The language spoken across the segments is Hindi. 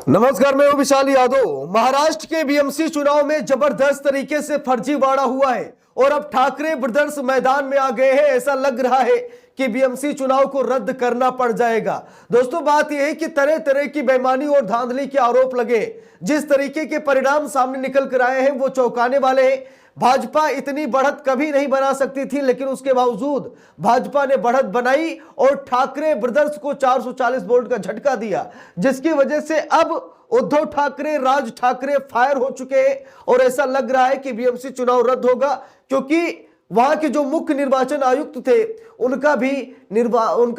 नमस्कार, मैं हूं विशाल यादव। महाराष्ट्र के बीएमसी चुनाव में जबरदस्त तरीके से फर्जीवाड़ा हुआ है और अब ठाकरे ब्रदर्स मैदान में आ गए हैं। ऐसा लग रहा है कि बीएमसी चुनाव को रद्द करना पड़ जाएगा। दोस्तों, बात यह है कि तरह तरह की बेईमानी और धांधली के आरोप लगे। जिस तरीके के परिणाम सामने निकल कर आए हैं वो चौंकाने वाले हैं। भाजपा इतनी बढ़त कभी नहीं बना सकती थी, लेकिन उसके बावजूद भाजपा ने बढ़त बनाई और ठाकरे ब्रदर्स को 440 वोट का झटका दिया, जिसकी वजह से अब उद्धव ठाकरे, राज ठाकरे फायर हो चुके हैं और ऐसा लग रहा है कि बीएमसी चुनाव रद्द होगा, क्योंकि वहां के जो मुख्य निर्वाचन आयुक्त थे उनका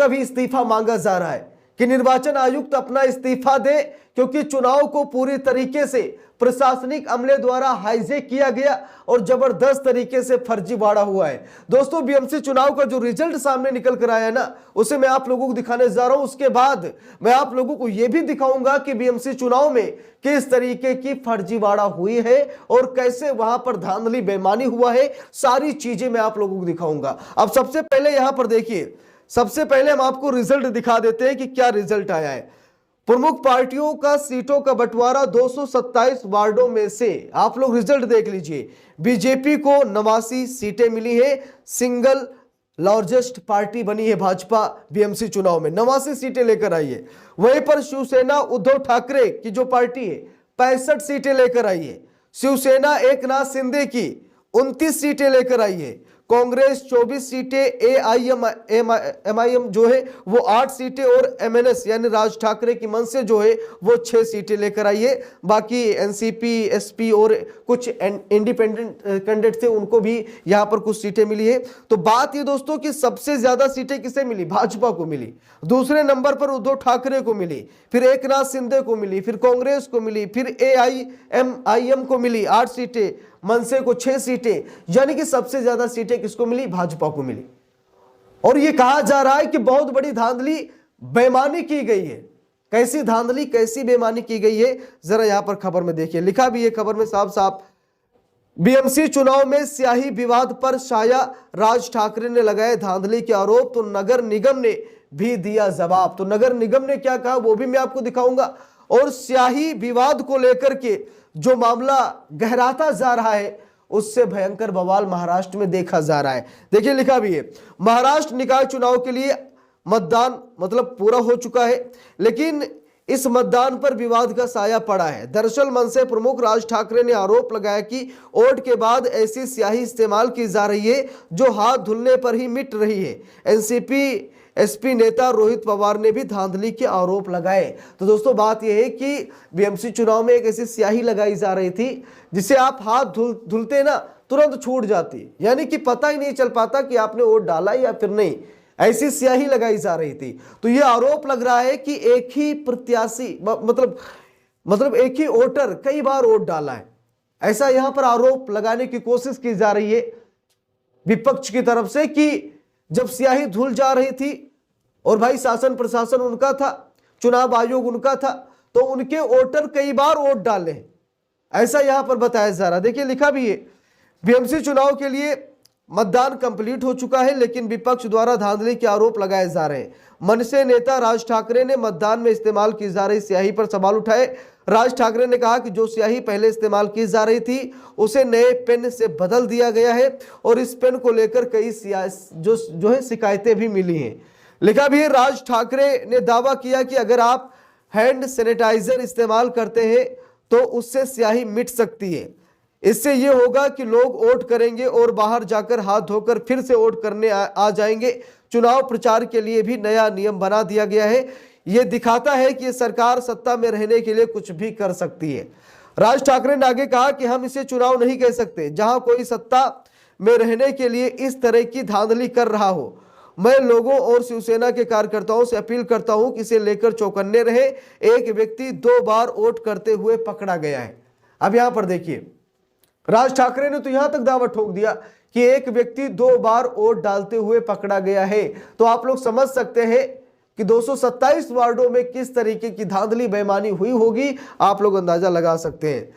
भी इस्तीफा मांगा जा रहा है कि निर्वाचन आयुक्त अपना इस्तीफा दे, क्योंकि चुनाव को पूरी तरीके से प्रशासनिक अमले द्वारा हाईजैक किया गया और जबरदस्त तरीके से फर्जीवाड़ा हुआ है। दोस्तों, बीएमसी चुनाव का जो रिजल्ट सामने निकल कर आया ना, उसे मैं आप लोगों को दिखाने जा रहा हूं। उसके बाद मैं आप लोगों को यह भी दिखाऊंगा कि बीएमसी चुनाव में किस तरीके की फर्जीवाड़ा हुई है और कैसे वहां पर धांधली बेईमानी हुआ है। सारी चीजें मैं आप लोगों को दिखाऊंगा। अब सबसे पहले यहां पर देखिए, सबसे पहले हम आपको रिजल्ट दिखा देते हैं कि क्या रिजल्ट आया है। प्रमुख पार्टियों का सीटों का बंटवारा 227 वार्डों में से आप लोग रिजल्ट देख लीजिए। बीजेपी को 89 सीटें मिली है, सिंगल लार्जेस्ट पार्टी बनी है भाजपा बीएमसी चुनाव में, 89 सीटें लेकर आई है। वहीं पर शिवसेना उद्धव ठाकरे की जो पार्टी है 65 सीटें लेकर आई है। शिवसेना एकनाथ शिंदे की 29 सीटें लेकर आई है। कांग्रेस 24 सीटें, एआईएमआईएम जो है वो 8 सीटें और एमएनएस यानी राज ठाकरे की मन से जो है वो 6 सीटें लेकर आई है। बाकी एनसीपी, एसपी और कुछ इंडिपेंडेंट कैंडिडेट थे, उनको भी यहां पर कुछ सीटें मिली है। तो बात ये दोस्तों कि सबसे ज्यादा सीटें किसे मिली? भाजपा को मिली। दूसरे नंबर पर उद्धव ठाकरे को मिली, फिर एकनाथ शिंदे को मिली, फिर कांग्रेस को मिली, फिर एआईएमआईएम को मिली 8 सीटें, मनसे को 6 सीटें, यानी कि सबसे ज्यादा सीटें किसको मिली? भाजपा को मिली। और यह कहा जा रहा है कि बहुत बड़ी धांधली बेईमानी की गई है। कैसी धांधली, कैसी बेईमानी की गई है, जरा यहां पर खबर में देखिए। लिखा भी है खबर में साफ साफ, बीएमसी चुनाव में स्याही विवाद पर शाया, राज ठाकरे ने लगाए धांधली के आरोप, तो नगर निगम ने भी दिया जवाब। तो नगर निगम ने क्या कहा वो भी मैं आपको दिखाऊंगा। और स्याही विवाद को लेकर के जो मामला गहराता जा रहा है, उससे भयंकर बवाल महाराष्ट्र में देखा जा रहा है। देखिए लिखा भी है, महाराष्ट्र निकाय चुनाव के लिए मतदान मतलब पूरा हो चुका है, लेकिन इस मतदान पर विवाद का साया पड़ा है। दरअसल मनसे प्रमुख राज ठाकरे ने आरोप लगाया कि वोट के बाद ऐसी स्याही इस्तेमाल की जा रही है जो हाथ धुलने पर ही मिट रही है। एनसीपी एसपी नेता रोहित पवार ने भी धांधली के आरोप लगाए। तो दोस्तों, बात यह है कि बीएमसी चुनाव में एक ऐसी स्याही लगाई जा रही थी जिसे आप हाथ धुलते ना तुरंत छूट जाती, यानी कि पता ही नहीं चल पाता कि आपने वोट डाला या फिर नहीं। ऐसी स्याही लगाई जा रही थी। तो यह आरोप लग रहा है कि एक ही प्रत्याशी मतलब एक ही वोटर कई बार वोट डाला है। ऐसा यहां पर आरोप लगाने की कोशिश की जा रही है विपक्ष की तरफ से कि जब स्याही धुल जा रही थी और भाई शासन प्रशासन उनका था, चुनाव आयोग उनका था, तो उनके वोटर कई बार वोट डाले हैं, ऐसा यहां पर बताया जा रहा है। देखिए लिखा भी है, बीएमसी चुनाव के लिए मतदान कंप्लीट हो चुका है, लेकिन विपक्ष द्वारा धांधली के आरोप लगाए जा रहे हैं। मनसे नेता राज ठाकरे ने मतदान में इस्तेमाल की जा रही स्याही पर सवाल उठाए। राज ठाकरे ने कहा कि जो स्याही पहले इस्तेमाल की जा रही थी उसे नए पेन से बदल दिया गया है और इस पेन को लेकर कई जो है शिकायतें भी मिली हैं। लिखा भी है, राज ठाकरे ने दावा किया कि अगर आप हैंड सैनिटाइजर इस्तेमाल करते हैं तो उससे स्याही मिट सकती है। इससे यह होगा कि लोग वोट करेंगे और बाहर जाकर हाथ धोकर फिर से वोट करने आ जाएंगे। चुनाव प्रचार के लिए भी नया नियम बना दिया गया है। यह दिखाता है कि सरकार सत्ता में रहने के लिए कुछ भी कर सकती है। राज ठाकरे ने आगे कहा कि हम इसे चुनाव नहीं कह सकते जहां कोई सत्ता में रहने के लिए इस तरह की धांधली कर रहा हो। मैं लोगों और शिवसेना के कार्यकर्ताओं से अपील करता हूं कि इसे लेकर चौकन्ने रहे। एक व्यक्ति 2 बार वोट करते हुए पकड़ा गया है। अब यहां पर देखिए, राज ठाकरे ने तो यहां तक दावा ठोक दिया कि एक व्यक्ति 2 बार वोट डालते हुए पकड़ा गया है। तो आप लोग समझ सकते हैं कि 227 वार्डों में किस तरीके की धांधली बेईमानी हुई होगी, आप लोग अंदाजा लगा सकते हैं।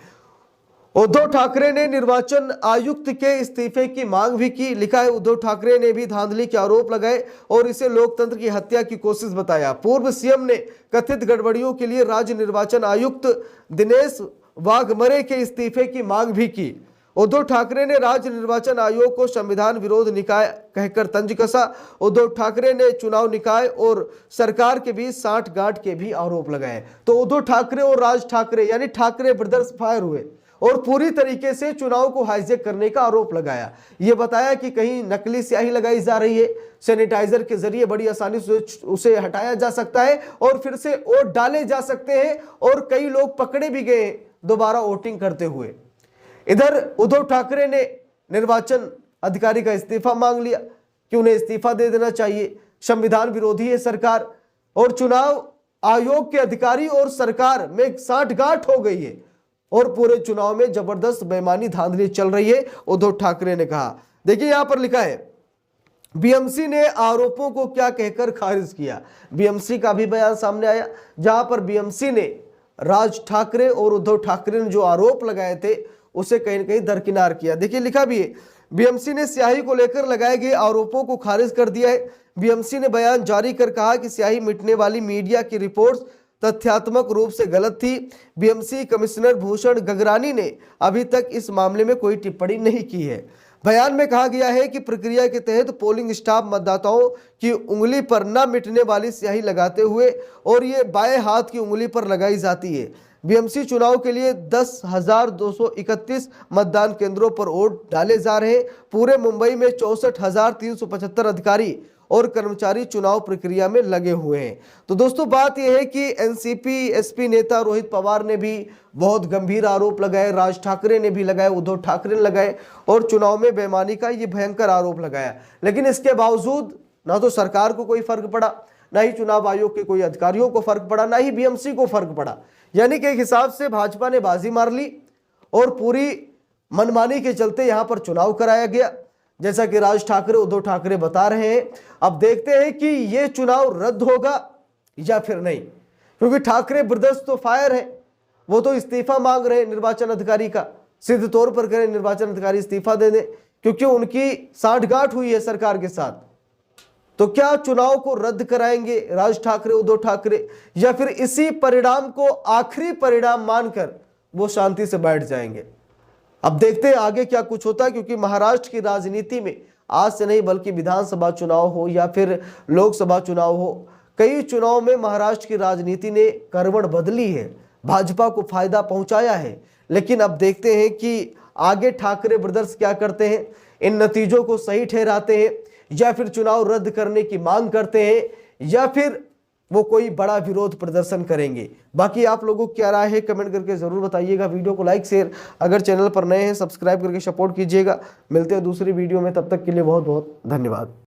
उद्धव ठाकरे ने निर्वाचन आयुक्त के इस्तीफे की मांग भी की। लिखा है उद्धव ठाकरे ने भी धांधली के आरोप लगाए और इसे लोकतंत्र की हत्या की कोशिश बताया। पूर्व सीएम ने कथित गड़बड़ियों के लिए राज्य निर्वाचन आयुक्त दिनेश वाघमरे के इस्तीफे की मांग भी की। उद्धव ठाकरे ने राज्य निर्वाचन आयोग को संविधान विरोध निकाय कहकर तंज कसा। उद्धव ठाकरे ने चुनाव निकाय और सरकार के बीच सांठगांठ के भी आरोप लगाए। तो उद्धव ठाकरे और राज ठाकरे यानी ठाकरे ब्रदर्स फायर हुए और पूरी तरीके से चुनाव को हाईजैक करने का आरोप लगाया। यह बताया कि कहीं नकली स्याही लगाई जा रही है, सैनिटाइजर के जरिए बड़ी आसानी से उसे हटाया जा सकता है और फिर से वोट डाले जा सकते हैं और कई लोग पकड़े भी गए दोबारा वोटिंग करते हुए। इधर उद्धव ठाकरे ने निर्वाचन अधिकारी का इस्तीफा मांग लिया कि उन्हें इस्तीफा दे देना चाहिए, संविधान विरोधी है सरकार और चुनाव आयोग के अधिकारी और सरकार में सांठगांठ हो गई है और पूरे चुनाव में जबरदस्त बेईमानी धांधली चल रही है, उद्धव ठाकरे ने कहा। देखिए यहां पर लिखा है बीएमसी ने आरोपों को क्या कहकर खारिज किया। बीएमसी का भी बयान सामने आया जहां पर बीएमसी ने राज ठाकरे और उद्धव ठाकरे ने जो आरोप लगाए थे उसे कहीं न कहीं दरकिनार किया। देखिए लिखा भी है बीएमसी ने स्याही को लेकर लगाए गए आरोपों को खारिज कर दिया है। बीएमसी ने बयान जारी कर कहा कि स्याही मिटने वाली मीडिया की रिपोर्ट्स तथ्यात्मक रूप से गलत थी। बीएमसी कमिश्नर भूषण गगरानी ने अभी तक इस मामले में कोई टिप्पणी नहीं की है। बयान में कहा गया है कि प्रक्रिया के तहत पोलिंग स्टाफ मतदाताओं की उंगली पर न मिटने वाली स्याही लगाते हुए और ये बाएं हाथ की उंगली पर लगाई जाती है। बीएमसी चुनाव के लिए 10,231 मतदान केंद्रों पर वोट डाले जा रहे हैं। पूरे मुंबई में 64,375 अधिकारी और कर्मचारी चुनाव प्रक्रिया में लगे हुए हैं। तो दोस्तों बात यह है कि एनसीपी एसपी नेता रोहित पवार ने भी बहुत गंभीर आरोप लगाए, राज ठाकरे ने भी लगाए, उद्धव ठाकरे ने लगाए और चुनाव में बेईमानी का ये भयंकर आरोप लगाया। लेकिन इसके बावजूद ना तो सरकार को कोई फर्क पड़ा, ना ही चुनाव आयोग के कोई अधिकारियों को फर्क पड़ा, ना ही बीएमसी को फर्क पड़ा। यानी कि एक हिसाब से भाजपा ने बाजी मार ली और पूरी मनमानी के चलते यहां पर चुनाव कराया गया, जैसा कि राज ठाकरे उद्धव ठाकरे बता रहे हैं। अब देखते हैं कि यह चुनाव रद्द होगा या फिर नहीं, क्योंकि ठाकरे ब्रदर्स तो फायर है, वो तो इस्तीफा मांग रहे हैं निर्वाचन अधिकारी का। सिद्ध तौर पर करें निर्वाचन अधिकारी इस्तीफा दे दें क्योंकि उनकी सांठगांठ हुई है सरकार के साथ। तो क्या चुनाव को रद्द कराएंगे राज ठाकरे उद्धव ठाकरे या फिर इसी परिणाम को आखिरी परिणाम मानकर वो शांति से बैठ जाएंगे? अब देखते हैं आगे क्या कुछ होता है, क्योंकि महाराष्ट्र की राजनीति में आज से नहीं बल्कि विधानसभा चुनाव हो या फिर लोकसभा चुनाव हो, कई चुनाव में महाराष्ट्र की राजनीति ने करवट बदली है, भाजपा को फायदा पहुंचाया है। लेकिन अब देखते हैं कि आगे ठाकरे ब्रदर्स क्या करते हैं, इन नतीजों को सही ठहराते हैं या फिर चुनाव रद्द करने की मांग करते हैं या फिर वो कोई बड़ा विरोध प्रदर्शन करेंगे। बाकी आप लोगों की क्या राय है कमेंट करके जरूर बताइएगा। वीडियो को लाइक शेयर, अगर चैनल पर नए हैं सब्सक्राइब करके सपोर्ट कीजिएगा। मिलते हैं दूसरी वीडियो में, तब तक के लिए बहुत बहुत धन्यवाद।